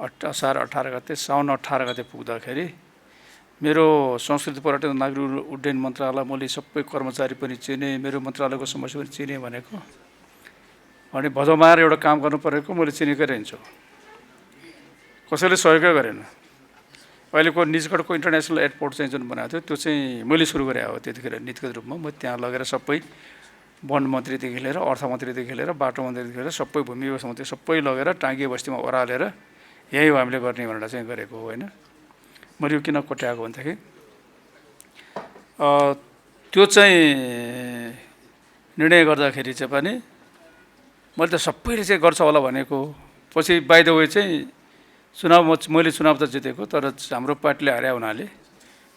असार 18 गते साउन 18 गते पुग्दाखेरि मेरो संस्कृति पर्यटन नागरिक उड्डयन मन्त्रालय मैले सबै कर्मचारी पनि चिने, मेरो मन्त्रालयको समस्या पनि चिने भनेको अनि भजमाएर एउटा काम गर्नु परेको मैले चिनेकै रहन्छु। कसैले सहयोगै गरेन। अहिलेको निजगढको इन्टरनेसनल एयरपोर्ट चाहिँ जुन बनाएको थियो त्यो चाहिँ मैले सुरु गरे हो त्यतिखेर नीतिगत रूपमा। म त्यहाँ लगेर सबै वन मन्त्रीदेखि लिएर अर्थमन्त्रीदेखि लिएर बाटो मन्त्रीदेखि लिएर सबै भूमि व्यवस्था मन्त्री सबै लगेर टाङ्गे बस्तीमा ओह्रालेर यही हो हामीले गर्ने भनेर चाहिँ गरेको हो होइन। मैले यो किन कोट्याएको भन्दाखेरि त्यो चाहिँ निर्णय गर्दाखेरि चाहिँ पनि मैले त सबैले चाहिँ गर्छ होला भनेको। पछि बाइ द वे चाहिँ मैले चुनाव त जितेको, तर हाम्रो पार्टीले हार्या हुनाले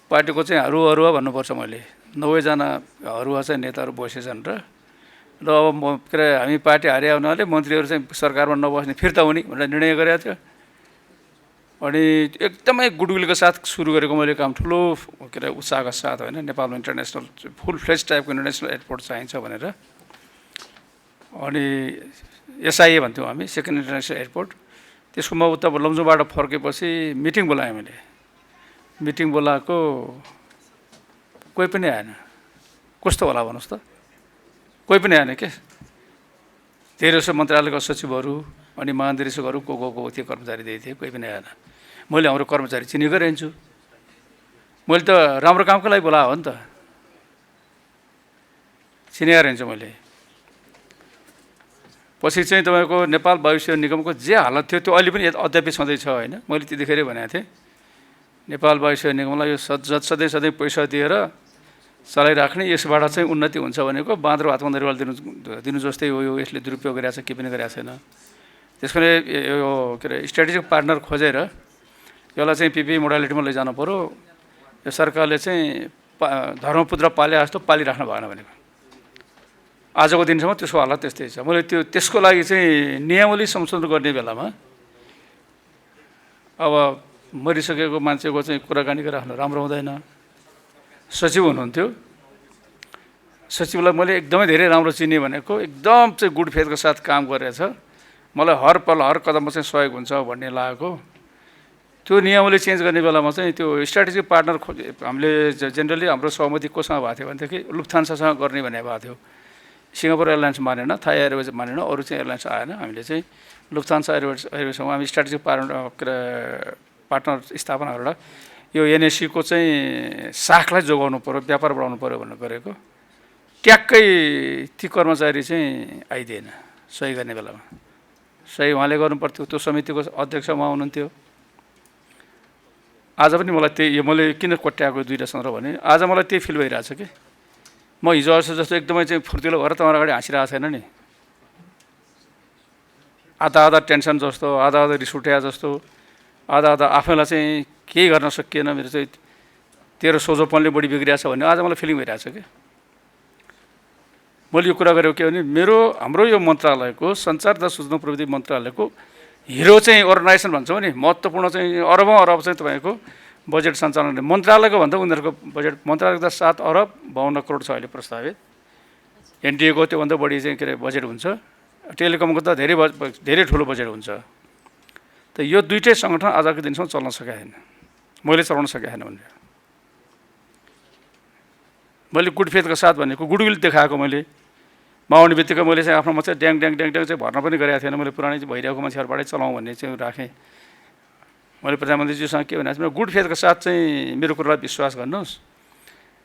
पार्टीको चाहिँ हरुवा भन्नुपर्छ। मैले 90 जना हरुवा चाहिँ नेताहरू बसेछन् र अब के अरे हामी पार्टी हार्या हुनाले मन्त्रीहरू चाहिँ सरकारमा नबस्ने फिर्ता हुने भनेर निर्णय गरेको थियो। अनि एकदमै गुडविलको साथ सुरु गरेको मैले काम, ठुलो के अरे उत्साहका साथ होइन। नेपालमा इन्टरनेसनल फुल फ्लेज टाइपको इन्टरनेसनल एयरपोर्ट चाहिन्छ भनेर अनि एसआइए भन्थ्यौँ हामी, सेकेन्ड इन्टरनेसनल एयरपोर्ट। त्यसको म उता लमजुङबाट फर्केपछि मिटिङ बोलाएँ मैले। मिटिङ बोलाएको कोही पनि आएन। कस्तो होला भन्नुहोस् त, कोही पनि आएन के। धेरै जसो मन्त्रालयका सचिवहरू अनि महानिर्देशकहरू को थिए, कर्मचारी दिए थिए, कोही पनि आएन। मैले हाम्रो कर्मचारी चिनेकै रहन्छु। मैले त राम्रो कामको लागि बोलाएको हो नि त, चिनेको रहन्छु मैले। पछि चाहिँ तपाईँको नेपाल वायुसेवा निगमको जे हालत थियो त्यो अहिले पनि अद्यापि सधैँ छ होइन। मैले त्यतिखेरै भनेको थिएँ नेपाल वायुसेवा निगमलाई यो सधैँ पैसा दिएर चलाइराख्ने, यसबाट चाहिँ उन्नति हुन्छ भनेको बाँदरो हातमा नरिवल दिनु जस्तै हो। यो यसले दुरुपयोग गरेको छ, के पनि गरेको छैन। त्यसको यो के अरे स्ट्रेटेजिक पार्टनर खोजेर यसलाई चाहिँ पिपी मोडालिटीमा लैजानु पऱ्यो। यो सरकारले चाहिँ धर्मपुत्र पाले जस्तो पालिराख्नु भएन भनेको। आजको दिनसम्म त्यसको हालत त्यस्तै छ। मैले त्यसको लागि चाहिँ नियमावली संशोधन गर्ने बेलामा अब मरिसकेको मान्छेको चाहिँ कुराकानी राख्नु राम्रो हुँदैन। सचिव हुनुहुन्थ्यो, सचिवलाई मैले एकदमै धेरै राम्रो चिने भनेको एकदम चाहिँ गुड फेथको साथ काम गरेछ। मलाई हर पल हर कदममा चाहिँ सहयोग हुन्छ भन्ने लागेको। त्यो नियमले चेन्ज गर्ने बेलामा चाहिँ त्यो स्ट्राटेजिक पार्टनर हामीले जेनरली हाम्रो सहमति कोसँग भएको थियो भनेदेखि लुफ्थान्सासँग गर्ने भन्ने भएको थियो। सिङ्गापुर एयरलाइन्स मानेन, थाई एयरवेज मानेन, अरू चाहिँ एयरलाइन्स आएन। हामीले चाहिँ लुफ्थान्सा एयरवेजसँग हामी स्ट्राटेजिक पार्टनर स्थापना गरेर यो एनएससीको चाहिँ साखलाई जोगाउनु पऱ्यो, व्यापार बढाउनु पऱ्यो भनेर गरेको। ट्याक्कै ती कर्मचारी चाहिँ आइदिएन सही गर्ने बेलामा। सही उहाँले गर्नुपर्थ्यो। त्यो समितिको अध्यक्ष उहाँ हुनुहुन्थ्यो। आज पनि मलाई त्यही, मैले किन कोट्याएको दुईवटा सन्दर्भ भने आज मलाई त्यही फिल भइरहेछ कि म हिजो अस्ति जस्तो एकदमै चाहिँ फुर्तिलो भएर तपाईँहरू अगाडि हाँसिरहेको छैन नि। आधा टेन्सन जस्तो, आधा रिस उठ्या जस्तो, आधा आफैलाई चाहिँ केही गर्न सकिएन, मेरो चाहिँ तेरो सोझोपनले बढी बिग्रिएको छ भन्ने आज मलाई फिलिङ भइरहेछ कि। मैले यो कुरा गरेको के भने हाम्रो यो मन्त्रालयको सञ्चार तथा सूचना प्रविधि मन्त्रालयको हिरो चाहिँ अर्गनाइजेसन भन्छौँ नि, महत्त्वपूर्ण चाहिँ अरब चाहिँ तपाईँको बजेट सञ्चालन मन्त्रालयको भन्दा उनीहरूको बजेट मन्त्रालयको त 7 अरब 52 करोड छ अहिले प्रस्तावित। एनडिएको त्योभन्दा बढी चाहिँ के अरे बजेट हुन्छ। टेलिकमको त धेरै ठुलो बजेट हुन्छ। त यो दुईटै सङ्गठन आजको दिनसम्म चल्न सकेको छैन, मैले चलाउन सकेको छैन भनेर मैले गुड फेथको साथ भनेको गुडविल देखाएको। मैले माउने बित्तिकै मैले चाहिँ आफ्नो मात्रै ड्याङ चाहिँ भर्न पनि गरेको थिएन। मैले पुरानै भइरहेको मान्छेहरूबाटै चलाउँ भन्ने चाहिँ राखेँ। मैले प्रधानमन्त्रीज्यूसँग के भनेको छु, गुड फेथको साथ चाहिँ मेरो कुरालाई विश्वास गर्नुहोस्,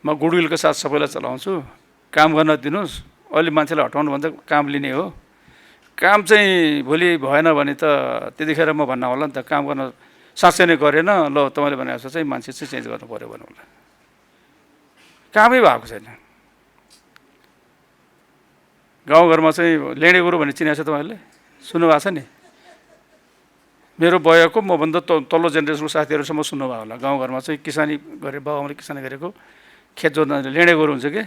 म गुडविलको साथ सबैलाई चलाउँछु, काम गर्न दिनुहोस्। अहिले मान्छेलाई हटाउनु भन्दा काम लिने हो। काम चाहिँ भोलि भएन भने त त्यतिखेर म भन्न होला नि त, काम गर्न साँच्चै नै गरेन, ल तपाईँले भनेको जस्तो चाहिँ मान्छे चाहिँ चेन्ज गर्नु पऱ्यो भन्नु होला। कामै भएको छैन। गाउँघरमा चाहिँ लेडे गुरु भन्ने चिनेको छ तपाईँहरूले, सुन्नुभएको छ नि। मेरो बयको मभन्दा तल्लो जेनेरेसनको साथीहरूसम्म सुन्नुभयो होला। गाउँघरमा चाहिँ किसानी गरे, बाबुआमाले किसानी गरेको खेत जोत्न लेडे गोरु हुन्छ कि,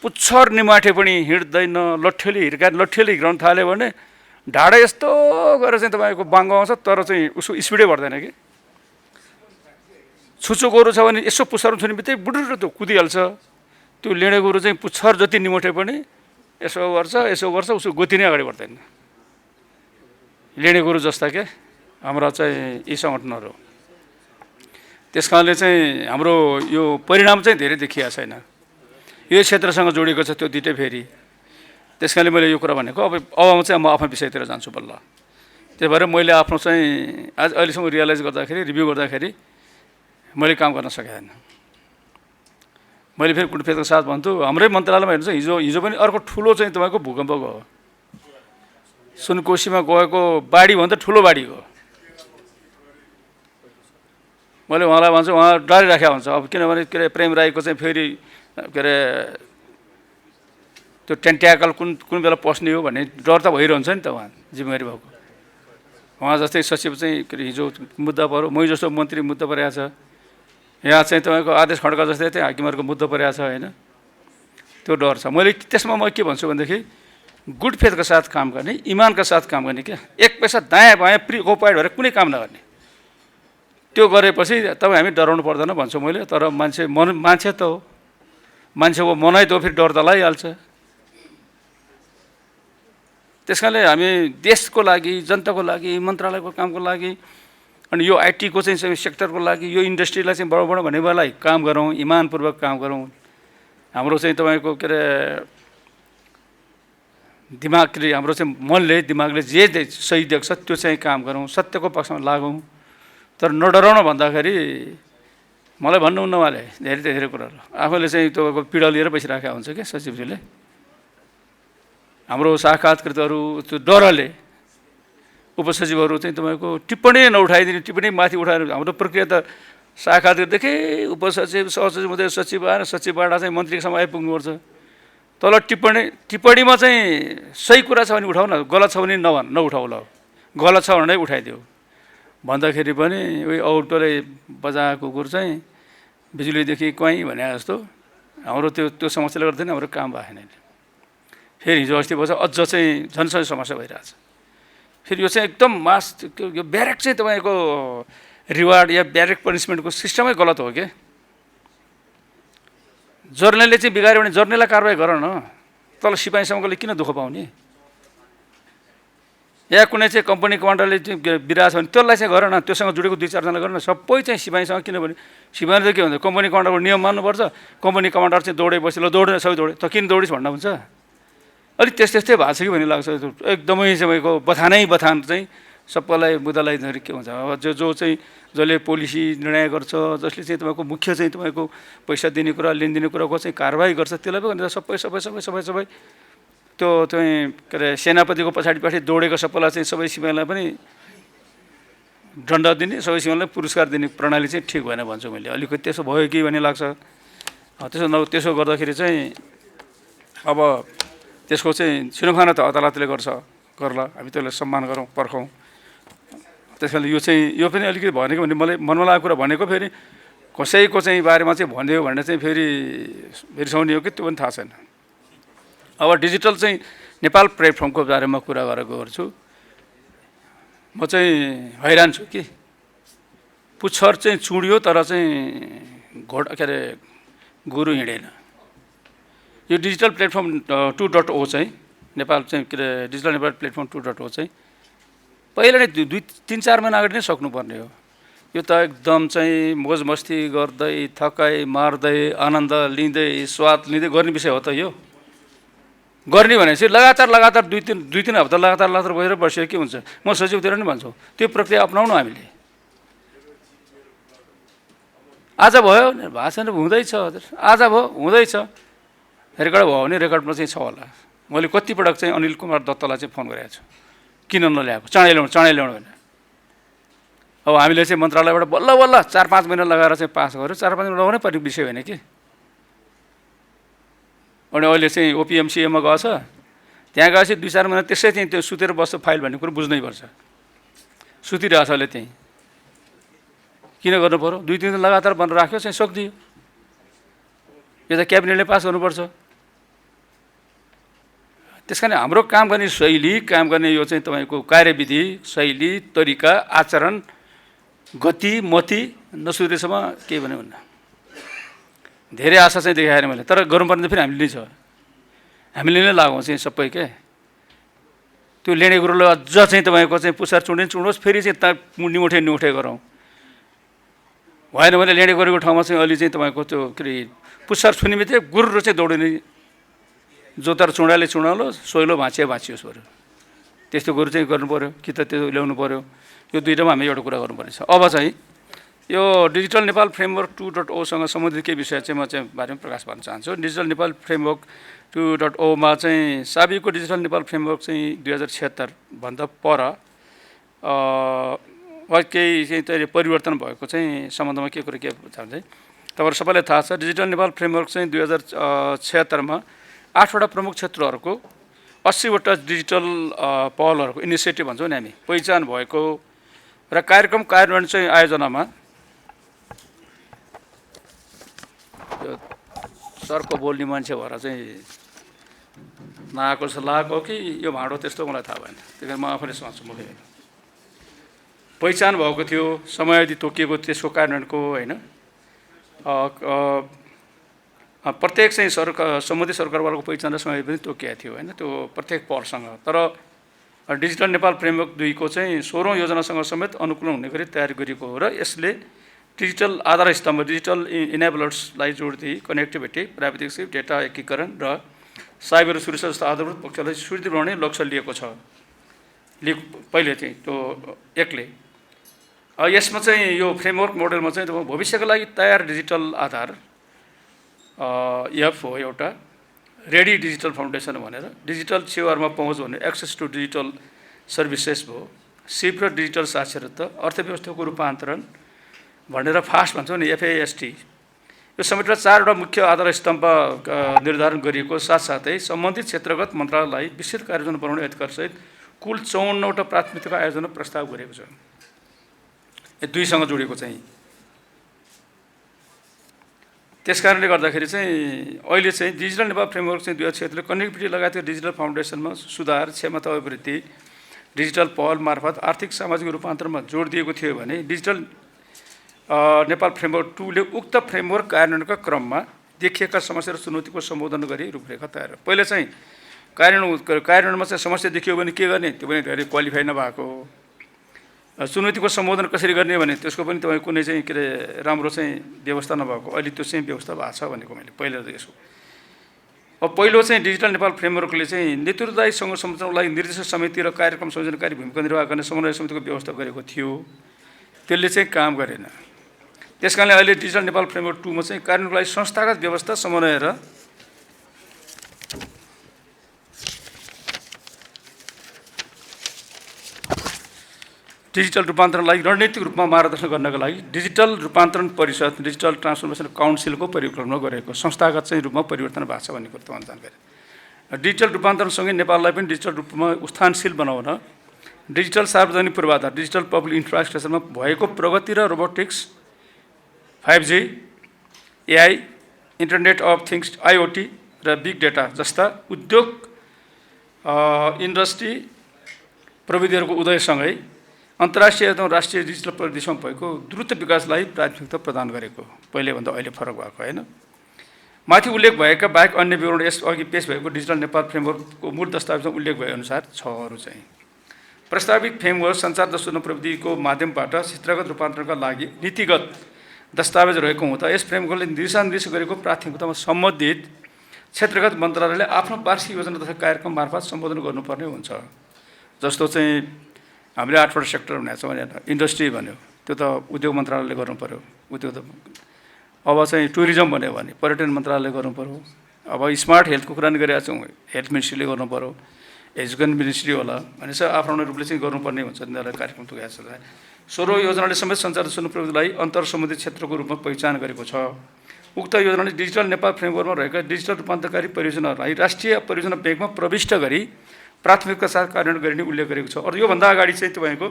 पुच्छर निमाठे पनि हिँड्दैन, लट्ठेली हिँड्न थाल्यो भने ढाडा यस्तो गरेर चाहिँ तपाईँको बाङ्गो आउँछ, तर चाहिँ उसको स्पिडै बढ्दैन कि। छुचो गोरु छ भने यसो पुच्छर छुने बित्तिकै बुडुर त्यो कुदिहाल्छ। त्यो लेडे गोरु चाहिँ पुच्छर जति निमोठे पनि यसो गर्छ उसको गति नै अगाडि बढ्दैन। लेडे गोरु जस्ता के हाम्रा चाहिँ यी सङ्गठनहरू। त्यस कारणले चाहिँ हाम्रो यो परिणाम चाहिँ धेरै देखिएको छैन। यो क्षेत्रसँग जोडिएको छ त्यो दुइटै फेरि। त्यस कारणले मैले यो कुरा भनेको अब चाहिँ म आफ्नो विषयतिर जान्छु बल्ल। त्यही भएर मैले आफ्नो चाहिँ आज अहिलेसम्म रियलाइज गर्दाखेरि रिभ्यू गर्दाखेरि मैले काम गर्न सकेको छैन। मैले फेरि गुटफेदको साथ भन्छु हाम्रै मन्त्रालयमा हेर्नुहोस् हिजो पनि अर्को ठुलो चाहिँ तपाईँको भूकम्प गयो। सुनकोशीमा गएको बाढी भन्दा ठुलो बाढी हो। मैले उहाँलाई भन्छु उहाँ डरिराखेको हुन्छ। अब किनभने के अरे प्रेम राईको चाहिँ फेरि के अरे त्यो टेन्ट्याकल कुन बेला पस्ने हो भन्ने डर त भइरहन्छ नि त उहाँ जिम्मेवारी भएको। उहाँ जस्तै सचिव चाहिँ के अरे हिजो मुद्दा पऱ्यो, मै जस्तो मन्त्री मुद्दा परेको छ, यहाँ चाहिँ तपाईँको आदेश खड्का जस्तै चाहिँ हाकिमहरूको मुद्दा परेको छ होइन। त्यो डर छ। मैले त्यसमा म के भन्छु भनेदेखि गुड फेथका साथ काम गर्ने, इमानका साथ काम गर्ने क्या। एक पैसा दायाँ बायाँ प्रि ओपाइड भएर कुनै काम नगर्ने। त्यो गरेपछि तपाईँ हामी डराउनु पर्दैन भन्छु मैले। तर मान्छे त हो, मान्छेको मनै त हो, फेरि डर त लागिहाल्छ। त्यस कारणले हामी देशको लागि, जनताको लागि, मन्त्रालयको कामको लागि अनि यो आइटीको चाहिँ सेक्टरको लागि, यो इन्डस्ट्रीलाई चाहिँ बढाउँ भन्ने बेलालाई काम गरौँ, इमानपूर्वक काम गरौँ। हाम्रो चाहिँ तपाईँको के अरे दिमागले, हाम्रो चाहिँ मनले, दिमागले जे सही देख्छ त्यो चाहिँ काम गरौँ, सत्यको पक्षमा लागौँ। तर नडराउन भन्दाखेरि मलाई भन्नुहुन्न उहाँले धेरै कुराहरू। आफैले चाहिँ तपाईँको पीडा लिएर बसिराखेका हुन्छ क्या सचिवजीले। हाम्रो साक्षात्कृतहरू त्यो डरले उपसचिवहरू चाहिँ तपाईँको टिप्पणी नउठाइदिने, टिप्पणी माथि उठाएर हाम्रो प्रक्रिया त साक्षात्कृतदेखि उपसचिव, सहसचिव हुँदै सचिव आएर सचिवबाट चाहिँ मन्त्रीसम्म आइपुग्नुपर्छ। तल टिप्पणीमा चाहिँ सही कुरा छ भने उठाउ न, गलत छ भने नउठाउ ल, गलत छ भने उठाइदेऊ भन्दाखेरि पनि उही औटोले बजाएको कुकुर चाहिँ बिजुलीदेखि क्वाइँ भने जस्तो हाम्रो त्यो समस्याले गर्दा नि हाम्रो काम भएन। फेरि हिजो अस्ति बस्छ अझ चाहिँ झन्सै समस्या भइरहेछ। फेरि यो चाहिँ एकदम यो ब्यारेक चाहिँ तपाईँको रिवार्ड या ब्यारेक पनिसमेन्टको सिस्टमै गलत हो क्या। जर्नेलले चाहिँ बिगाऱ्यो भने जर्नेललाई कारवाही गर न, तल सिपाहीसँगले किन दुःख पाउने? या कुनै चाहिँ कम्पनी कमान्डरले चाहिँ बिराछ भने त्यसलाई चाहिँ गर न, त्योसँग जुडेको दुई चारजनालाई गर न। सबै चाहिँ सिपाहीसँग, किनभने सिपाहीले के भन्छ कम्पनी कमान्डरको नियम मान्नुपर्छ। कम्पनी कमान्डर चाहिँ दौडे बसेर दौडेन, सबै दौडे, त किन दौडिस् भन्दा हुन्छ? अलिक त्यस्तै भएको छ कि भन्ने लाग्छ। एकदमै तपाईँको बथान चाहिँ सबैलाई मुद्दालाई धरि के हुन्छ। अब जो चाहिँ जसले पोलिसी निर्णय गर्छ, जसले चाहिँ तपाईँको मुख्य चाहिँ तपाईँको पैसा दिने कुरा, लेनदेने कुराको चाहिँ कारवाही गर्छ, त्यसलाई पनि सबै त्यो चाहिँ के अरे सेनापतिको पछाडि दौडेको सबैलाई चाहिँ सबै सिपाहीलाई पनि दण्ड दिने, सबै सिपाहीलाई पुरस्कार दिने प्रणाली चाहिँ ठिक भएन भन्छु मैले। अलिकति त्यसो भयो कि भन्ने लाग्छ। त्यसो गर्दाखेरि चाहिँ अब त्यसको चाहिँ छुनुखाना त अदालतले गर्ला, हामी त्यसलाई सम्मान गरौँ, पर्खौँ। त्यस कारणले यो पनि अलिकति भनेको भने मलाई मनमा लागेको कुरा भनेको, फेरि कसैको चाहिँ बारेमा चाहिँ भनिदियो भने चाहिँ फेरि बिर्साउने हो कि त्यो पनि थाहा छैन। अब डिजिटल चाहिँ नेपाल प्लेटफर्मको बारेमा कुरा गरेको गर्छु। म चाहिँ हैरान छु कि पुच्छर चाहिँ चुड्यो तर चाहिँ घोडा के अरे गोरु हिँडेन। यो डिजिटल प्लेटफर्म 2.0 चाहिँ नेपाल चाहिँ के अरे डिजिटल नेपाल प्लेटफर्म 2.0 चाहिँ पहिला नै 2-3-4 महिना अगाडि नै सक्नुपर्ने हो। यो त एकदम चाहिँ मोज मस्ती गर्दै, थकाइ मार्दै, आनन्द लिँदै, स्वाद लिँदै गर्ने विषय हो त यो। गर्ने भनेपछि लगातार 2-3 हप्ता लगातार बसेर बस्यो के हुन्छ? म सचिवतिर नि भन्छु त्यो प्रक्रिया अपनाउनु हामीले। आज भयो भएको छैन, हुँदैछ, आज भयो हुँदैछ, रेकर्ड भयो भने रेकर्डमा चाहिँ छ होला। मैले कतिपटक चाहिँ अनिल कुमार दत्तलाई चाहिँ फोन गरेको छु, किन नल्याएको, चाँडै ल्याउनु भने। अब हामीले चाहिँ मन्त्रालयबाट बल्ल 4-5 महिना लगाएर चाहिँ पास गर्यो। 4-5 महिना लगाउनै पर्ने विषय होइन कि। अनि अहिले चाहिँ ओपिएमसिएमा गएछ, त्यहाँ गएपछि 2-4 महिना त्यसै चाहिँ त्यो सुतेर बस्छ फाइल भन्ने कुरो बुझ्नै पर्छ। सुतिरहेछ अहिले त्यहीँ, किन गर्नु पऱ्यो? 2-3 दिन लगातार बन्द राख्यो चाहिँ सक्दियो। यो त क्याबिनेटले पास गर्नुपर्छ। त्यस कारण हाम्रो काम गर्ने शैली, काम गर्ने यो चाहिँ तपाईँको कार्यविधि, शैली, तरिका, आचरण, गति, मति नसुध्रेसम्म केही भने हुन्न। धेरै आशा चाहिँ देखाएन मैले, तर गर्नुपर्ने फेरि हामीले नै छ, हामीले नै लागौँ चाहिँ सबै के। त्यो लेने कुरोलाई अझ चाहिँ तपाईँको चाहिँ पुसार चुडोस्, फेरि चाहिँ निउठे गरौँ। भएन भने लेने गरेको ठाउँमा चाहिँ अलि चाहिँ तपाईँको त्यो के अरे पुसार छुने बित्तिकै गुर्र चाहिँ दौडिने, जोतार चुडालो सोइलो भाँचियोस् बरु। त्यस्तो कुरो चाहिँ गर्नु पऱ्यो कि त त्यो ल्याउनु पऱ्यो। यो दुईटामा हामी एउटा कुरा गर्नुपर्ने छ। अब चाहिँ यो डिजिटल नेपाल फ्रेमवर्क 2.0 सँग सम्बन्धित केही विषय चाहिँ म चाहिँ बारेमा प्रकाश पार्न चाहन्छु। डिजिटल नेपाल फ्रेमवर्क 2.0 मा चाहिँ साबिकको डिजिटल नेपाल फ्रेमवर्क चाहिँ 2076 भन्दा पर केही चाहिँ त्यो परिवर्तन भएको चाहिँ सम्बन्धमा के कुरो के छ भने तपाईँहरू सबैलाई थाहा छ, डिजिटल नेपाल फ्रेमवर्क चाहिँ 2076 मा 8 वटा प्रमुख क्षेत्रहरूको 80 वटा डिजिटल पहलहरूको इनिसिएटिभ भन्छौँ नि हामी, पहिचान भएको र कार्यक्रम कार्यान्वयन चाहिँ आयोजनामा यो सरको बोल्ने मान्छे भएर चाहिँ नआएको जस्तो लागेको कि यो भाँडो त्यस्तो मलाई थाहा भएन, त्यही कारण म आफैले सोच्छु मैले पहिचान भएको थियो, समयावधि तोकिएको त्यसको कार्यान्वयनको होइन, प्रत्येक चाहिँ सम्बन्धित सरकारवालाको पहिचान र समयावधि पनि तोकिएको थियो होइन, त्यो प्रत्येक पहलसँग। तर डिजिटल नेपाल फ्रेमवर्क 2 को चाहिँ 16औं योजनासँग समेत अनुकूलन हुने गरी तयारी गरिएको हो र यसले डिजिटल आधार स्तम्भ, डिजिटल इनेबलर्सलाई जोड दिई कनेक्टिभिटी, प्राविधिक सेवा, डेटा एकीकरण र साइबर सुरक्षा जस्ता आधारभूत पक्षलाई सुदृढ बनाउने लक्ष्य लिएको छ पहिले चाहिँ त्यो एकले। यसमा चाहिँ यो फ्रेमवर्क मोडेलमा चाहिँ भविष्यको लागि तयार डिजिटल आधार एफ हो एउटा, रेडी डिजिटल फाउन्डेसन भनेर, डिजिटल सेवाहरूमा पहुँच भन्ने एक्सेस टु डिजिटल सर्भिसेस भयो, सिप र डिजिटल साक्षरता, अर्थव्यवस्थाको रूपान्तरण भनेर फास्ट भन्छौँ नि FAST, यो समेटेर 4 वटा मुख्य आधार स्तम्भ निर्धारण गरिएको साथसाथै सम्बन्धित क्षेत्रगत मन्त्रालयलाई विस्तृत कार्ययोजना बनाउने अधिकारसहित कुल 54 वटा प्राथमिकताको आयोजना प्रस्ताव गरेको छ। यो 2 सँग जोडेको चाहिँ त्यस कारणले गर्दाखेरि चाहिँ अहिले चाहिँ डिजिटल नेपाल फ्रेमवर्क चाहिँ 2076 ले कनेक्टिभिटी लगायतको डिजिटल फाउन्डेसनमा सुधार, क्षमता अभिवृद्धि, डिजिटल पहल मार्फत आर्थिक सामाजिक रूपान्तरणमा जोड दिएको थियो भने डिजिटल नेपाल फ्रेमवर्क 2 ले उक्त फ्रेमवर्क कार्यान्वयनका क्रममा देखिएका समस्या र चुनौतीको सम्बोधन गरी रूपरेखा तयार। पहिले चाहिँ कार्यान्वयनमा चाहिँ समस्या देखियो भने के गर्ने, त्यो पनि धेरै क्वालिफाई नभएको, चुनौतीको सम्बोधन कसरी गर्ने भने त्यसको पनि तपाईँ कुनै चाहिँ के अरे राम्रो चाहिँ व्यवस्था नभएको, अहिले त्यो चाहिँ व्यवस्था भएको छ भनेको मैले पहिला यसो। अब पहिलो चाहिँ डिजिटल नेपाल फ्रेमवर्कले चाहिँ नेतृत्वदायी सङ्घ संरचनाको लागि निर्देशक समिति र कार्यक्रम संयोजनकारी भूमिका निर्वाह गर्ने समन्वय समितिको व्यवस्था गरेको थियो, त्यसले चाहिँ काम गरेन। त्यस कारणले अहिले डिजिटल नेपाल फ्रेमवर्क 2 मा चाहिँ कार्यान्वयनको लागि संस्थागत व्यवस्था, समन्वय र डिजिटल रूपान्तरणलाई रणनीतिक रूपमा मार्गदर्शन गर्नका लागि डिजिटल रूपान्तरण परिषद, डिजिटल ट्रान्सफर्मेसन काउन्सिलको परिकल्पना गरेको संस्थागत चाहिँ रूपमा परिवर्तन भएको छ भन्ने कुरो तपाईँ जानकारी। डिजिटल रूपान्तरणसँगै नेपाललाई पनि डिजिटल रूपमा उत्थानशील बनाउन डिजिटल सार्वजनिक पूर्वाधार, डिजिटल पब्लिक इन्फ्रास्ट्रक्चरमा भएको प्रगति र robotics, 5G, AI, internet of things, IoT र बिग डेटा जस्ता उद्योग इन्डस्ट्री प्रविधिहरूको उदयसँगै अन्तर्राष्ट्रिय एवं राष्ट्रिय डिजिटल परिदृश्यमा भएको द्रुत विकासलाई प्राथमिकता प्रदान गरेको, पहिलेभन्दा अहिले फरक भएको होइन। माथि उल्लेख भएका बाहेक अन्य विवरण यसअघि पेश भएको डिजिटल नेपाल फ्रेमवर्कको मूल दस्तावेजमा उल्लेख भएअनुसार छ अरू चाहिँ। प्रस्तावित फ्रेमवर्क सञ्चार दर्शन प्रविधिको माध्यमबाट क्षेत्रगत रूपान्तरणका लागि नीतिगत दस्तावेज रहेको हुँदा यस फ्रेमवर्कले दिशानिर्देश गरेको प्राथमिकतामा सम्बन्धित क्षेत्रगत मन्त्रालयले आफ्नो वार्षिक योजना तथा कार्यक्रम मार्फत सम्बोधन गर्नुपर्ने हुन्छ। जस्तो चाहिँ हामीले 8 वटा सेक्टर भनेको छ भने इन्डस्ट्री भन्यो, त्यो त उद्योग मन्त्रालयले गर्नु पऱ्यो, उद्योग त अब चाहिँ टुरिज्म भन्यो भने पर्यटन मन्त्रालयले गर्नु पऱ्यो, अब स्मार्ट हेल्थको कुरा नि गरिरहेको छौँ, हेल्थ मिनिस्ट्रीले गर्नु पऱ्यो, एजुकेसन मिनिस्ट्री होला भनेपछि आफ्नो रूपले चाहिँ गर्नुपर्ने हुन्छ तिनीहरूलाई कार्यक्रम तोकेको छ। 16औं योजनाले समेत सञ्चार दर्शन प्रविधिलाई अन्तर सम्बन्धित क्षेत्रको रूपमा पहिचान गरेको छ। उक्त योजनाले डिजिटल नेपाल फ्रेमवर्कमा रहेका डिजिटल रूपान्तरकारी परियोजनाहरूलाई राष्ट्रिय परियोजना ब्याङ्कमा प्रविष्ट गरी प्राथमिकता साथ कार्यान्वयन गरिने उल्लेख गरेको छ। अरू योभन्दा अगाडि चाहिँ तपाईँको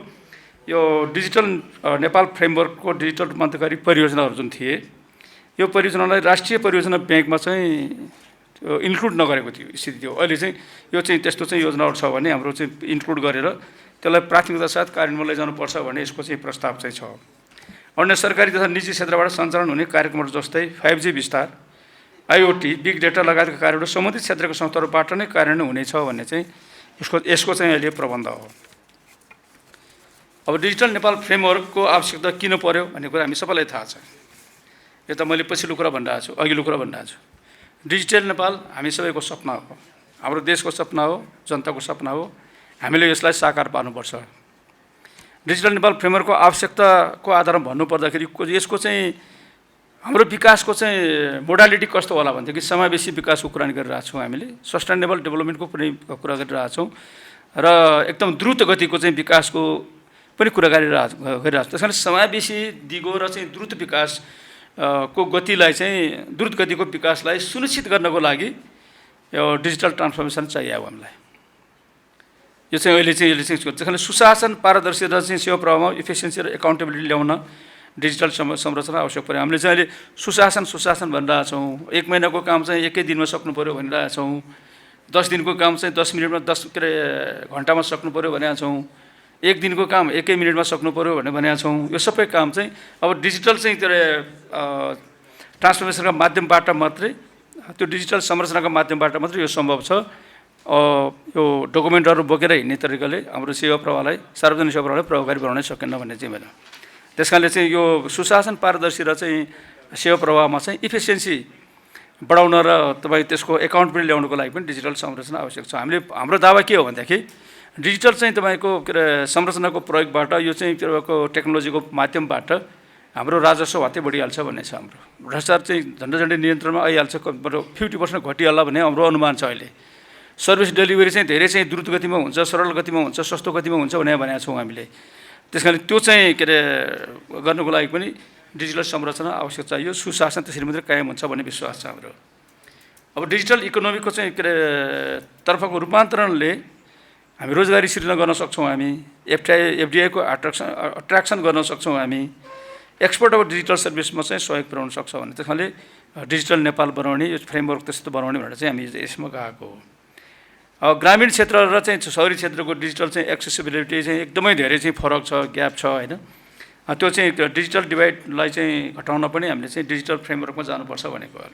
यो डिजिटल नेपाल फ्रेमवर्कको डिजिटल रूपान्तरकारी परियोजनाहरू जुन थिए, यो परियोजनालाई राष्ट्रिय परियोजना ब्याङ्कमा चाहिँ इन्क्लुड नगरेको थियो स्थिति थियो। अहिले चाहिँ यो चाहिँ त्यस्तो चाहिँ योजनाहरू छ भने हाम्रो चाहिँ इन्क्लुड गरेर त्यसलाई प्राथमिकता साथ कार्यान्वयन लैजानुपर्छ भन्ने यसको चाहिँ प्रस्ताव चाहिँ छ। अन्य सरकारी तथा निजी क्षेत्रबाट सञ्चालन हुने कार्यक्रमहरू जस्तै 5G विस्तार, IoT, बिग डेटा लगायतका कार्यहरू सम्बन्धित क्षेत्रको संस्थाहरूबाट नै कार्यान्वयन हुनेछ भन्ने चाहिँ यसको चाहिँ अहिले प्रबन्ध हो। अब डिजिटल नेपाल फ्रेमवर्कको आवश्यकता किन पर्यो भन्ने कुरा हामी सबैलाई थाहा छ। यो त मैले पछिल्लो कुरा भनिरहेको छु, अघिल्लो कुरा भनिरहेको छु। डिजिटल नेपाल हामी सबैको सपना हो, हाम्रो देशको सपना हो, जनताको सपना हो। हामीले यसलाई साकार पार्नुपर्छ। डिजिटल नेपाल फ्रेमवर्कको आवश्यकताको आधारमा भन्नुपर्दाखेरि यसको चाहिँ हाम्रो विकासको चाहिँ मोडालिटी कस्तो होला भनेदेखि समावेशी विकासको कुरा गरिरहेको छौँ हामीले, सस्टेनेबल डेभलपमेन्टको पनि कुरा गरिरहेको छौँ र एकदम द्रुत गतिको चाहिँ विकासको पनि कुरा गरिरहेको छ। त्यस कारण समावेशी दिगो र चाहिँ द्रुत विकास को गतिलाई चाहिँ द्रुत गतिको विकासलाई सुनिश्चित गर्नको लागि यो डिजिटल ट्रान्सफर्मेसन चाहियो हामीलाई। यो चाहिँ अहिले चाहिँ त्यसकारण सुशासन, पारदर्शिता चाहिँ सेवा प्रवाहमा इफिसियन्सी र एकाउन्टेबिलिटी ल्याउन डिजिटल संरचना आवश्यक पर्यो। हामीले चाहिँ अहिले सुशासन भनिरहेछौँ। 1 महिनाको काम चाहिँ 1 दिनमा सक्नु पऱ्यो भनिरहेछौँ। 10 दिनको काम चाहिँ 10 मिनटमा 10 घन्टामा सक्नु पऱ्यो भनेका छौँ। 1 दिनको काम 1 मिनटमा सक्नु पऱ्यो भनेका छौँ। यो सबै काम चाहिँ अब डिजिटल चाहिँ ट्रान्सफर्मेसनका माध्यमबाट मात्रै, त्यो डिजिटल संरचनाको माध्यमबाट मात्रै यो सम्भव छ। यो डकुमेन्टहरू बोकेर हिँड्ने तरिकाले हाम्रो सेवा प्रवाहलाई, सार्वजनिक सेवा प्रवाहलाई प्रभावकारी बनाउनै सकेन भन्ने चाहिँ होइन। त्यस कारणले चाहिँ यो सुशासन, पारदर्शी र चाहिँ सेवा प्रवाहमा चाहिँ इफिसियन्सी बढाउन र तपाईँ त्यसको एकाउन्टेबिलिटी ल्याउनको लागि पनि डिजिटल संरचना आवश्यक छ। हाम्रो दावा के हो भनेदेखि डिजिटल चाहिँ तपाईँको संरचनाको प्रयोगबाट, यो चाहिँ तपाईँको टेक्नोलोजीको माध्यमबाट हाम्रो राजस्व हत्ते बढिहाल्छ भन्ने छ। हाम्रो भ्रष्टाचार चाहिँ झन्डै नियन्त्रणमा आइहाल्छ, 50% घटिहाल्ला भन्ने हाम्रो अनुमान छ। अहिले सर्भिस डेलिभरी चाहिँ धेरै चाहिँ द्रुत गतिमा हुन्छ, सरल गतिमा हुन्छ, सस्तो गतिमा हुन्छ भनेका छौँ हामीले। त्यस कारण त्यो चाहिँ गर्नको लागि पनि डिजिटल संरचना आवश्यक चाहियो। सुशासन त्यसरी मात्रै कायम हुन्छ भन्ने विश्वास छ हाम्रो। अब डिजिटल इकोनोमीको चाहिँ तर्फको रूपान्तरणले हामी रोजगारी सृजना गर्न सक्छौँ। हामी एफडिआईको अट्र्याक्सन गर्न सक्छौँ। हामी एक्सपोर्ट अफ डिजिटल सर्भिसमा चाहिँ सहयोग पुर्याउन सक्छ भने त्यस कारणले डिजिटल नेपाल बनाउने, यो फ्रेमवर्क त्यस्तो बनाउने भनेर चाहिँ हामी यसमा गएको हो। अब ग्रामीण क्षेत्र र चाहिँ सहरी क्षेत्रको डिजिटल चाहिँ एक्सेसिबिलिटी चाहिँ एकदमै धेरै चाहिँ फरक छ, ग्याप छ होइन। त्यो चाहिँ डिजिटल डिभाइडलाई चाहिँ घटाउन पनि हामीले चाहिँ डिजिटल फ्रेमवर्कमा जानुपर्छ भनेको हो।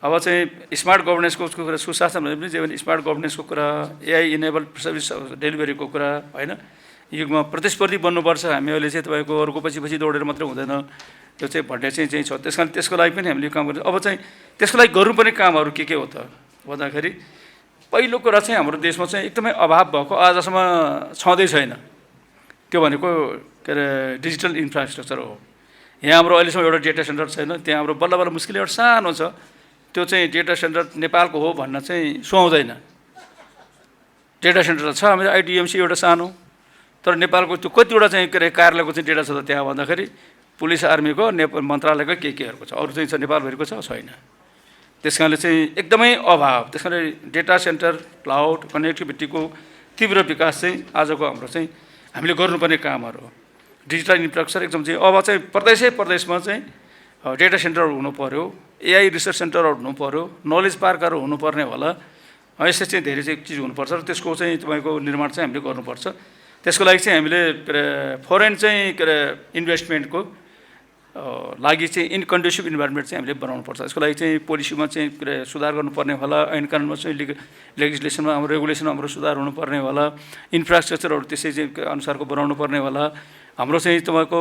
अब चाहिँ स्मार्ट गभर्नेन्सको कुरा, सुशासन भने पनि जे भने स्मार्ट गभर्नेन्सको कुरा, एआई इनेबल सर्भिस डेलिभरीको कुरा होइन। युगमा प्रतिस्पर्धी बन्नुपर्छ हामी। अहिले चाहिँ तपाईँको अरूको पछि दौडेर मात्रै हुँदैन, त्यो चाहिँ भन्ने चाहिँ छ। त्यस कारण त्यसको लागि पनि हामीले काम गर्छ। अब चाहिँ त्यसको लागि गर्नुपर्ने कामहरू के हो त भन्दाखेरि पहिलो कुरा चाहिँ हाम्रो देशमा चाहिँ एकदमै अभाव भएको, आजसम्म छँदै छैन, त्यो भनेको डिजिटल इन्फ्रास्ट्रक्चर हो। यहाँ हाम्रो अहिलेसम्म एउटा डेटा सेन्टर छैन। त्यहाँ हाम्रो बल्ल मुस्किल एउटा सानो छ, त्यो चाहिँ डेटा सेन्टर नेपालको हो भन्न चाहिँ सुहाउँदैन। डेटा सेन्टर छ हाम्रो आइडिएमसी एउटा सानो, तर नेपालको त्यो कतिवटा चाहिँ कार्यालयको चाहिँ डेटा छ त त्यहाँ भन्दाखेरि पुलिस आर्मीको, नेपाल मन्त्रालयको केहरूको छ, अरू चाहिँ छ नेपालभरिको छैन। त्यस कारणले चाहिँ एकदमै अभाव। त्यस कारणले डेटा सेन्टर, क्लाउड, कनेक्टिभिटीको तीव्र विकास चाहिँ आजको हाम्रो चाहिँ हामीले गर्नुपर्ने कामहरू हो। डिजिटल इन्फ्रास्ट्रक्चर एकदम चाहिँ अब चाहिँ प्रदेशमा चाहिँ डेटा सेन्टरहरू हुनु पऱ्यो, एआई रिसर्च सेन्टरहरू हुनु पऱ्यो, नलेज पार्कहरू हुनुपर्ने होला। यस्तो चाहिँ धेरै चाहिँ चिज हुनुपर्छ र त्यसको चाहिँ तपाईँको निर्माण चाहिँ हामीले गर्नुपर्छ। त्यसको लागि चाहिँ हामीले फरेन चाहिँ इन्भेस्टमेन्टको लागि चाहिँ इनकन्ड्युसिभ इन्भाइरोमेन्ट चाहिँ हामीले बनाउनुपर्छ। यसको लागि चाहिँ पोलिसीमा चाहिँ सुधार गर्नुपर्ने होला, ऐन कानुनमा चाहिँ लेजिस्लेसनमा हाम्रो रेगुलेसनमा हाम्रो सुधार हुनुपर्ने होला, इन्फ्रास्ट्रक्चरहरू त्यसै चाहिँ अनुसारको बनाउनु पर्ने होला। हाम्रो चाहिँ तपाईँको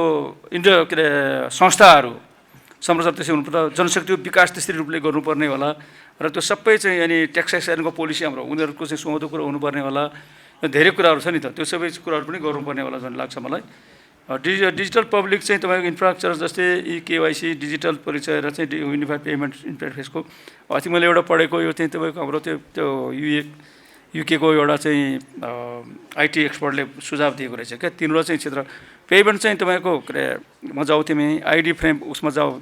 संस्थाहरू संरचना त्यसै हुनुपर्छ, जनशक्तिको विकास त्यसरी रूपले गर्नुपर्ने होला र त्यो सबै चाहिँ अनि ट्याक्सेसनको पोलिसी हाम्रो उनीहरूको चाहिँ सुहाउँदो कुरो हुनुपर्ने होला। धेरै कुराहरू छ नि त, त्यो सबै कुराहरू पनि गर्नुपर्ने होला जस्तो लाग्छ मलाई। डिजिटल पब्लिक चाहिँ तपाईँको इन्फ्रास्ट्रक्चर जस्तै केवाइसी, डिजिटल परिचय र चाहिँ युनिफाइड पेमेन्ट इन्टरफेसको अस्ति मैले एउटा पढेको, यो चाहिँ तपाईँको हाम्रो त्यो युकेको एउटा चाहिँ आइटी एक्सपर्टले सुझाव दिएको रहेछ क्या। तिनीहरू चाहिँ क्षेत्र पेमेन्ट चाहिँ तपाईँको म जाऊ, तिमी आइडी उसमा जाऊ,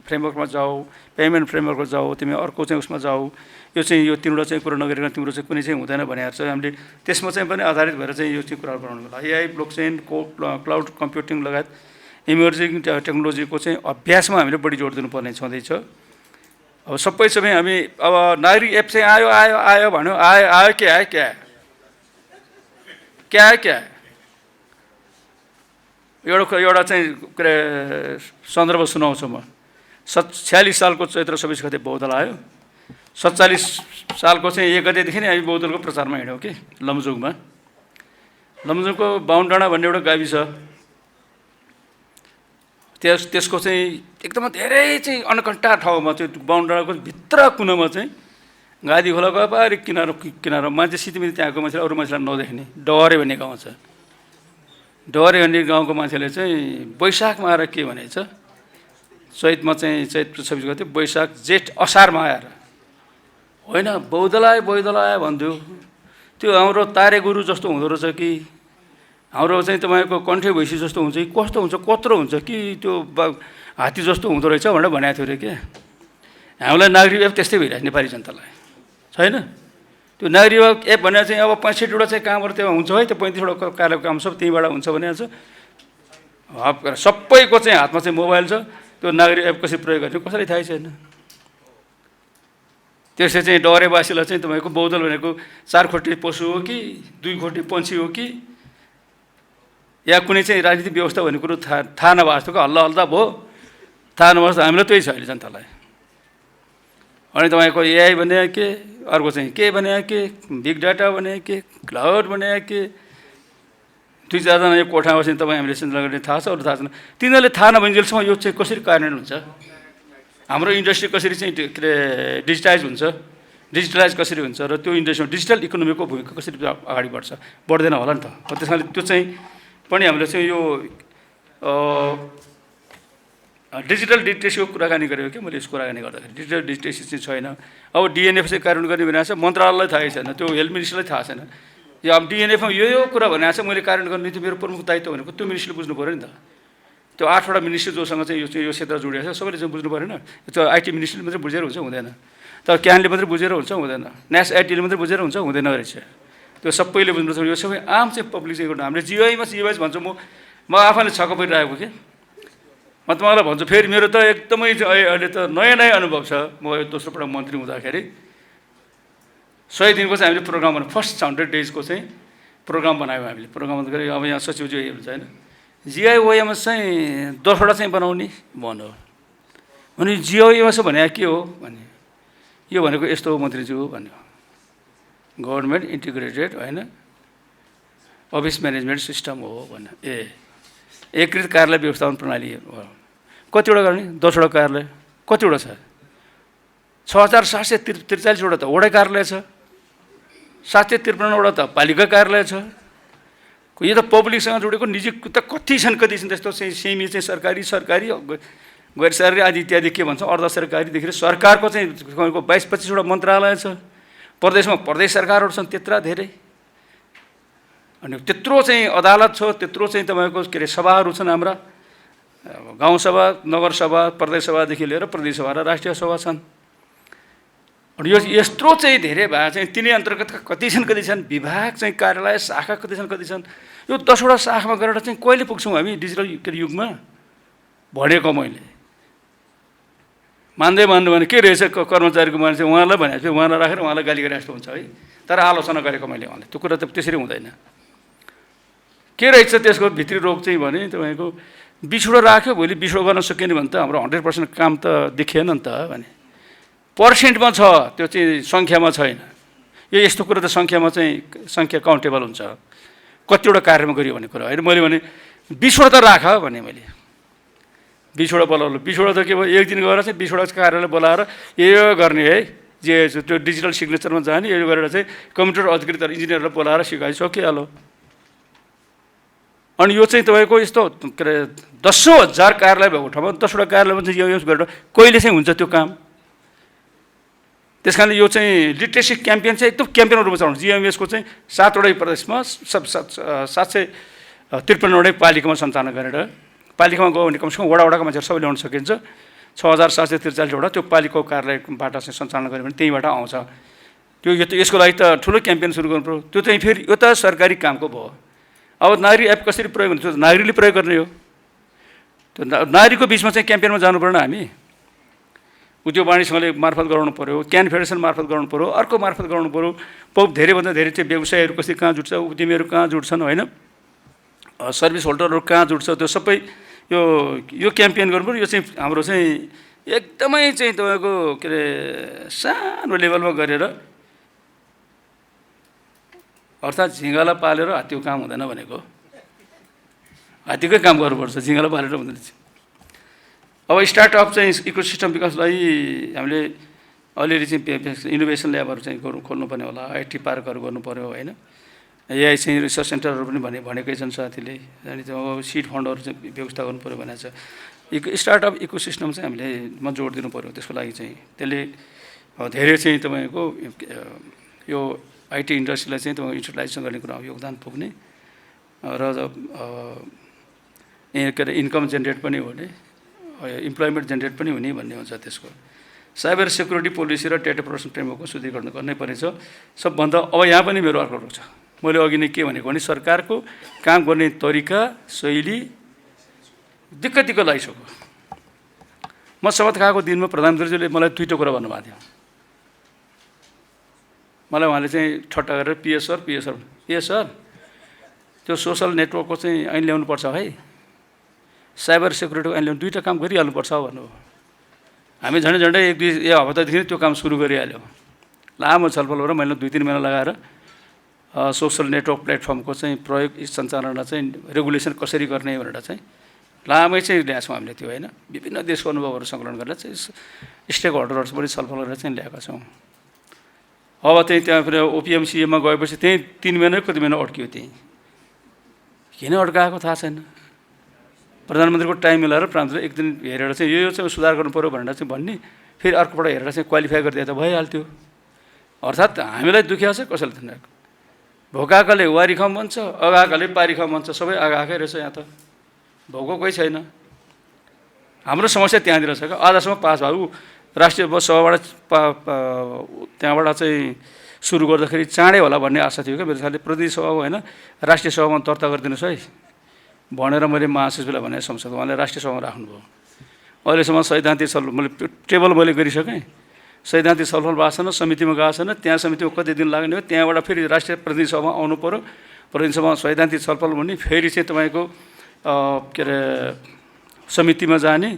फ्रेमवर्कमा जाऊ, पेमेन्ट फ्रेमवर्कमा जाऊ, तिमी अर्को चाहिँ उसमा जाऊ। यो चाहिँ यो तिम्रो चाहिँ कुरा नगरिकन तिम्रो चाहिँ कुनै चाहिँ हुँदैन भनेर चाहिँ हामीले त्यसमा चाहिँ पनि आधारित भएर चाहिँ यो चाहिँ कुराहरू बनाउनु होला। एआई, ब्लकचेन, क्लाउड कम्प्युटिङ लगायत इमर्जिङ टेक्नोलोजीको चाहिँ अभ्यासमा हामीले बढी जोड दिनुपर्ने छँदैछ। अब सबै हामी अब नागरिक एप चाहिँ आयो भन्यो, आयो क्या एउटा चाहिँ सन्दर्भ सुनाउँछु म। 46 सालको चैत्र 26 गते बौद्धल आयो। 47 सालको चाहिँ 1 गतेदेखि नै हामी बहुदलको प्रचारमा हिँड्यौँ कि लमजुङमा। लमजुङको बाहुनडाँडा भन्ने एउटा गाविस छ, त्यसको चाहिँ एकदमै धेरै चाहिँ अनकन्टा ठाउँमा चाहिँ बाहुनडाँडाको भित्र कुनामा चाहिँ गादी खोलाको पारि किनारा मान्छे सितिमिति त्यहाँको मान्छेले अरू मान्छेलाई नदेख्ने डहरे भन्ने गाउँ छ। डहरे भन्ने गाउँको मान्छेले चाहिँ वैशाखमा आएर के भनेछ, चैतमा चाहिँ चैत 26 गते, वैशाख जेठ असारमा आएर होइन बौद्धलाय भन्थ्यो। त्यो हाम्रो तारे गुरु जस्तो हुँदो रहेछ कि हाम्रो चाहिँ तपाईँको कण्ठे भैँसी जस्तो हुन्छ कि कस्तो हुन्छ, कत्रो हुन्छ कि त्यो हात्ती जस्तो हुँदो रहेछ भनेर भनेको थियो अरे क्या। हामीलाई नागरिक एप त्यस्तै भइरहेको नेपाली जनतालाई छैन। त्यो नागरिक एप भनेर चाहिँ अब 65वटा चाहिँ कहाँबाट त्यो हुन्छ है, त्यो 35वटा कार्यालयको काम सब त्यहीँबाट हुन्छ भने सबैको चाहिँ हातमा चाहिँ मोबाइल छ। त्यो नागरिक एप कसरी प्रयोग गर्ने कसैलाई थाहै छैन। त्यसले चाहिँ डहरेवासीलाई चाहिँ तपाईँको बौद्धल भनेको 4 खुट्टे पशु हो कि 2 खुट्टे पन्छी हो कि या कुनै चाहिँ राजनीतिक व्यवस्था भन्ने कुरो थाहा नभएको जस्तो हल्ला हल्ला भयो। थाहा नभएको जस्तो हामीलाई त्यही छ अहिले जनतालाई। अनि तपाईँको एआई भने के, अर्को चाहिँ के भने के, बिग डाटा भने के, क्लाउड भने के, 2-4जना यो कोठामा चाहिँ तपाईँ हामीले चिन्ता गर्ने थाहा छ, अरू थाहा छैन। तिनीहरूले थाहा नभइन्जेलसम्म यो चाहिँ कसरी कार्यान्वयन हुन्छ, हाम्रो इन्डस्ट्री कसरी चाहिँ के अरे डिजिटाइज हुन्छ, डिजिटलाइज कसरी हुन्छ र त्यो इन्डस्ट्रीमा डिजिटल इकोनोमीको भूमिका कसरी अगाडि बढ्छ, बढ्दैन होला नि त। त्यस कारणले त्यो चाहिँ पनि हामीले चाहिँ यो डिजिटल लिट्रेसीको कुराकानी गरेको कि मैले यस कुराकानी गर्दाखेरि डिजिटल लिट्रेसी चाहिँ छैन। अब डिएनएफ चाहिँ कार्यान्वयन गर्ने भनेको छ, मन्त्रालयलाई थाहै छैन, त्यो हेल्थ मिनिस्टरलाई थाहा छैन। यो अब डिएनएफमा यो कुरा भनेको छ मैले कार्यान्वयन गर्ने त्यो मेरो प्रमुख दायित्व भनेको त्यो मिनिस्टरले बुझ्नु पऱ्यो नि त। त्यो 8वटा मिनिस्ट्री जोसँग चाहिँ यो क्षेत्र जोडिएको छ सबैले चाहिँ बुझ्नु परेन। त्यो आइटी मिनिस्ट्रीले मात्रै बुझेर हुन्छ हुँदैन, तर क्यानले मात्रै बुझेर हुन्छ हुँदैन, नेस आइटीले मात्रै बुझेर हुन्छ हुँदैन रहेछ। त्यो सबैले बुझ्नुपर्छ। यो सबै आम चाहिँ पब्लिक चाहिँ गर्नु। हामीले जिवाईमा भन्छु म आफैले छक्क परिरहेको कि म तपाईँलाई भन्छु फेरि मेरो त एकदमै अहिले त नयाँ अनुभव छ। म दोस्रो पटक मन्त्री हुँदाखेरि 100 दिनको चाहिँ हामीले प्रोग्राम बनायौँ। फर्स्ट 100 डेजको चाहिँ प्रोग्राम बनायौँ हामीले। प्रोग्राम गरेर अब यहाँ सचिवजी हुन्छ होइन, जिआइओएममा चाहिँ 10वटा चाहिँ बनाउने भन्यो भने जिआइओएममा चाहिँ भने के हो भने यो भनेको यस्तो हो मन्त्रीज्यू भन्यो, गभर्मेन्ट इन्टिग्रेटेड होइन अफिस म्यानेजमेन्ट सिस्टम हो भन्यो। एकीकृत कार्यालय व्यवस्थापन प्रणाली हो। कतिवटा गर्ने, 10वटा कार्यालय कतिवटा छ, 6743वटा त वडा कार्यालय छ, 753वटा त पालिका कार्यालय छ। यो त पब्लिकसँग जोडेको निजी त कति छन् त्यस्तो चाहिँ सेमी चाहिँ सरकारी गैर सरकारी आदि इत्यादि के भन्छ अर्ध सरकारीदेखि सरकारको चाहिँ 22-25वटा मन्त्रालय छ। प्रदेशमा प्रदेश सरकारहरू छन् त्यत्रा धेरै। अनि त्यत्रो चाहिँ अदालत छ, त्यत्रो चाहिँ तपाईँको के अरे सभाहरू छन् हाम्रा, गाउँसभा, नगरसभा, प्रदेश सभादेखि लिएर प्रदेश सभा र राष्ट्रिय सभा छन्। अनि यो यत्रो चाहिँ धेरै भए चाहिँ तिनै अन्तर्गतका कति छन् विभाग चाहिँ कार्यालय शाखा कति छन्। यो 10वटा शाखामा गरेर चाहिँ कहिले पुग्छौँ हामी डिजिटल युगमा भनेको मैले मान्दै मान्नु भने के रहेछ कर्मचारीको मान्छे उहाँलाई भनेको थियो, उहाँलाई राखेर उहाँलाई गाली गरे जस्तो हुन्छ है। तर आलोचना गरेको मैले उहाँले त्यो कुरा त त्यसरी हुँदैन। के रहेछ त्यसको भित्री रोग चाहिँ भने तपाईँको 20वटा राख्यो, भोलि 20वटा गर्न सकिएन भने त हाम्रो 100% काम त देखिएन नि त भने पर्सेन्टमा छ, त्यो चाहिँ सङ्ख्यामा छैन। यो यस्तो कुरा त सङ्ख्यामा चाहिँ सङ्ख्या काउन्टेबल हुन्छ, कतिवटा कार्यमा गरियो भन्ने कुरा होइन। मैले भने 20वटा त राख भने मैले 20वटा बोलाउनु, 20वटा त के भयो एक दिन गएर चाहिँ 20वटा कार्यालय बोलाएर यो गर्ने है जे त्यो डिजिटल सिग्नेचरमा जाने यो गरेर चाहिँ कम्प्युटर अधिकृत इन्जिनियरलाई बोलाएर सिकाइ सकिहाल्यो। अनि यो चाहिँ तपाईँको यस्तो के अरे 10,000 कार्यालय भएको ठाउँमा 10वटा कार्यालयमा चाहिँ यो गरेर कहिले चाहिँ हुन्छ त्यो काम। त्यस कारणले यो चाहिँ लिट्रेसी क्याम्पेन चाहिँ एकदम क्याम्पेनको रूपमा चलाउनु। जिएमएसको चाहिँ 7वटै प्रदेशमा 753वटै पालिकामा सञ्चालन गरेर पालिकामा गयो भने कमसेकम वडाका मान्छेहरू सबै ल्याउन सकिन्छ। 6743वटा त्यो पालिकाको कार्यालयबाट चाहिँ सञ्चालन गऱ्यो भने त्यहीँबाट आउँछ। त्यो यसको लागि त ठुलो क्याम्पेन सुरु गर्नु पर्यो। त्यो चाहिँ फेरि यो त सरकारी कामको भयो। अब नागरिक एप कसरी प्रयोग हुन्छ, नागरिकले प्रयोग गर्ने हो। त्यो नागरिकको बिचमा चाहिँ क्याम्पेनमा जानु परेन हामी। उद्योग वाणिज्यले मार्फत गराउनु पऱ्यो, क्यान फेडरेसन मार्फत गराउनु पऱ्यो, अर्को मार्फत गराउनु पऱ्यो। धेरैभन्दा धेरै चाहिँ व्यवसायहरू कसरी कहाँ जुट्छ, उद्यमीहरू कहाँ जुट्छन् होइन, सर्भिस होल्डरहरू कहाँ जुट्छ, त्यो सबै यो क्याम्पेन गर्नु पऱ्यो। यो चाहिँ हाम्रो चाहिँ एकदमै चाहिँ तपाईँको के अरे सानो लेभलमा गरेर अर्थात् झिँगालाई पालेर हात्तीको काम हुँदैन भनेको हात्तीकै काम गर्नुपर्छ झिँगालाई पालेर हुँदैन। अब स्टार्टअप चाहिँ इकोसिस्टम विकासलाई हामीले अलिअलि चाहिँ इनोभेसन ल्याबहरू चाहिँ खोल्नुपर्ने होला, आइटी पार्कहरू गर्नु पऱ्यो होइन। एआई चाहिँ रिसर्च सेन्टरहरू पनि भनेकै छन् साथीले, अनि त्यो सिड फन्डहरू चाहिँ व्यवस्था गर्नु पऱ्यो भनेको छ। स्टार्टअप इकोसिस्टम चाहिँ हामीले जोड दिनु पऱ्यो। त्यसको लागि चाहिँ त्यसले धेरै चाहिँ तपाईँको यो आइटी इन्डस्ट्रीलाई चाहिँ तपाईँको युटिलाइजेसन गर्ने कुरामा योगदान पुग्ने र के अरे इन्कम जेनेरेट पनि हुने, इम्प्लोइमेन्ट जेनेरेट पनि हुने भन्ने हुन्छ त्यसको। साइबर सेक्युरिटी पोलिसी र डेटा प्रोटेक्सन फ्रेमवर्कको सुदृढीकरण गर्नै पर्नेछ सबभन्दा। अब यहाँ पनि मेरो अर्को छ, मैले अघि नै के भनेको भने सरकारको काम गर्ने तरिका शैली दिक्क लागिसक्यो। म शपथ खाएको दिनमा प्रधानमन्त्रीजीले मलाई दुईवटा कुरा भन्नुभएको थियो। मलाई उहाँले चाहिँ ठट्टा गरेर पिएसआर त्यो सोसल नेटवर्कको चाहिँ ऐन ल्याउनुपर्छ है, साइबर सेक्युरिटीको ऐन ल्याउनु, दुईवटा काम गरिहाल्नुपर्छ भन्नुभयो। हामी झन्डै एक हप्तादेखि त्यो काम सुरु गरिहाल्यौँ। लामो छलफल गरेर मैले 2-3 महिना लगाएर सोसल नेटवर्क प्लेटफर्मको चाहिँ प्रयोग सञ्चालनमा चाहिँ रेगुलेसन कसरी गर्ने भनेर चाहिँ लामै चाहिँ ल्याएको छौँ हामीले त्यो होइन। विभिन्न देशको अनुभवहरू सङ्कलन गरेर चाहिँ स्टेक होल्डरहरू पनि छलफल गरेर चाहिँ ल्याएका छौँ। अब चाहिँ त्यहाँ फेरि ओपिएमसिएमा गएपछि त्यहीँ 3 महिना कति महिना अड्कियो। त्यहीँ किन अड्काएको थाहा छैन। प्रधानमन्त्रीको टाइम मिलाएर प्रधानमन्त्री एक दिन हेरेर चाहिँ यो चाहिँ सुधार गर्नु पऱ्यो भनेर चाहिँ भन्ने, फेरि अर्कोबाट हेरेर चाहिँ क्वालिफाई गरिदिए त भइहाल्थ्यो। अर्थात् हामीलाई दुखिया छ कसैले थिएन। भोकाकाले वारिखम भन्छ, अगाकाले पारिखम भन्छ, सबै आगाकै रहेछ। यहाँ त भोको कोही छैन। हाम्रो समस्या त्यहाँनिर छ क्या। आजसम्म पास भएको राष्ट्रिय सभाबाट त्यहाँबाट चाहिँ सुरु गर्दाखेरि चाँडै होला भन्ने आशा थियो क्या मेरो साथीले। प्रतिनिधि सभा होइन राष्ट्रिय सभामा दर्ता गरिदिनुहोस् है भनेर मैले महासचिवलाई भने संसद, उहाँले राष्ट्रिय सभामा राख्नुभयो। अहिलेसम्म सैद्धान्तिक छलफल मैले टेबल मैले गरिसकेँ। सैद्धान्तिक छलफल भएको छैन, समितिमा गएको छैन। त्यहाँ समितिमा कति दिन लाग्ने हो, त्यहाँबाट फेरि राष्ट्रिय प्रतिनिधि सभामा आउनु पऱ्यो। प्रतिनिधि सभामा सैद्धान्तिक छलफल भन्ने, फेरि चाहिँ तपाईँको के अरे समितिमा जाने,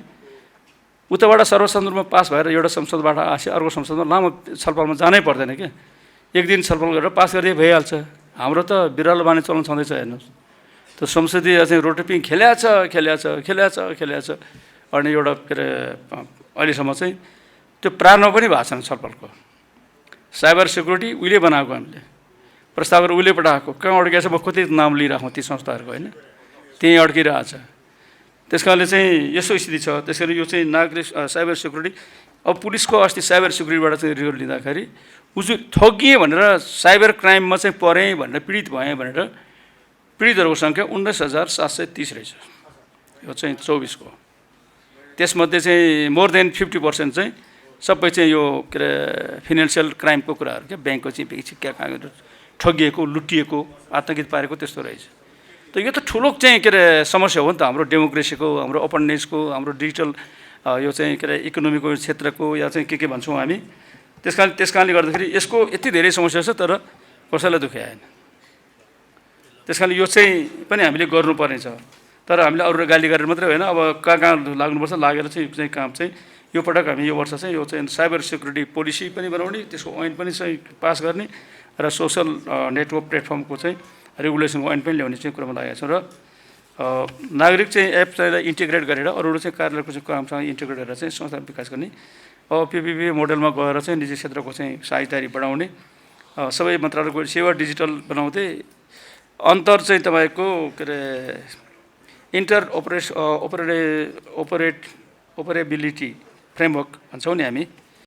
उताबाट सर्वसम्मतिमा पास भएर एउटा संसदबाट आसे अर्को संसदमा लामो छलफलमा जानै पर्दैन क्या। एक दिन छलफल गरेर पास गरिदिए भइहाल्छ। हाम्रो त बिरालो बानी चलन छँदैछ हेर्नुहोस्। त्यो संसदीय चाहिँ रोटेपिङ खेल्याछ। अनि एउटा के अरे अहिलेसम्म चाहिँ त्यो प्रारमा पनि भएको छैन छलफलको। साइबर सेक्युरिटी उहिले बनाएको, हामीले प्रस्ताव गरेर उहिले पठाएको, कहाँ अड्किएको छ म कति नाम लिइराखौँ ती संस्थाहरूको होइन, त्यहीँ अड्किरहेछ। त्यस कारणले चाहिँ यस्तो स्थिति छ। त्यस कारण यो चाहिँ नागरिक साइबर सेक्युरिटी, अब पुलिसको अस्ति साइबर सेक्युरिटीबाट चाहिँ रिपोर्ट लिँदाखेरि उजु ठगिएँ भनेर साइबर क्राइममा चाहिँ परेँ भनेर पीडित भएँ भनेर पीडितहरूको सङ्ख्या 19,730 रहेछ। यो चाहिँ 24 को। त्यसमध्ये चाहिँ मोर देन 50% चाहिँ सबै चाहिँ यो के अरे फिनेन्सियल क्राइमको कुराहरू क्या, ब्याङ्कको चाहिँ क्या ठगिएको, लुटिएको, आतङ्कित पारेको त्यस्तो रहेछ। त यो त ठुलो चाहिँ के अरे समस्या हो नि त हाम्रो डेमोक्रेसीको, हाम्रो ओपननेसको, हाम्रो डिजिटल यो चाहिँ के अरे इकोनोमीको क्षेत्रको या चाहिँ के भन्छौँ हामी। त्यस कारणले गर्दाखेरि यसको यति धेरै समस्या छ तर कसैलाई दुःख आएन। त्यस कारणले यो चाहिँ पनि हामीले गर्नुपर्ने छ। तर हामीले अरूलाई गाली गरेर मात्रै होइन, अब कहाँ लाग्नुपर्छ लागेर चाहिँ काम चाहिँ यो पटक हामी यो वर्ष चाहिँ यो चाहिँ साइबर सेक्युरिटी पोलिसी पनि बनाउने, त्यसको ऐन पनि चाहिँ पास गर्ने र सोसल नेटवर्क प्लेटफर्मको चाहिँ रेगुलेसनको ऐन पनि ल्याउने चाहिँ कुरामा लागेको छ। र नागरिक चाहिँ एप चाहिँ इन्टिग्रेट गरेर अरू चाहिँ कार्यालयको चाहिँ कामसँग इन्टिग्रेट गरेर चाहिँ संस्था विकास गर्ने, अब पिपिपी मोडलमा गएर चाहिँ निजी क्षेत्रको चाहिँ साझेदारी बढाउने, सबै मन्त्रालयको सेवा डिजिटल बनाउँदै अन्तर चाहिँ तपाईँको के अरे ओपरेबिलिटी फ्रेमवर्क भन्छौँ नि हामी,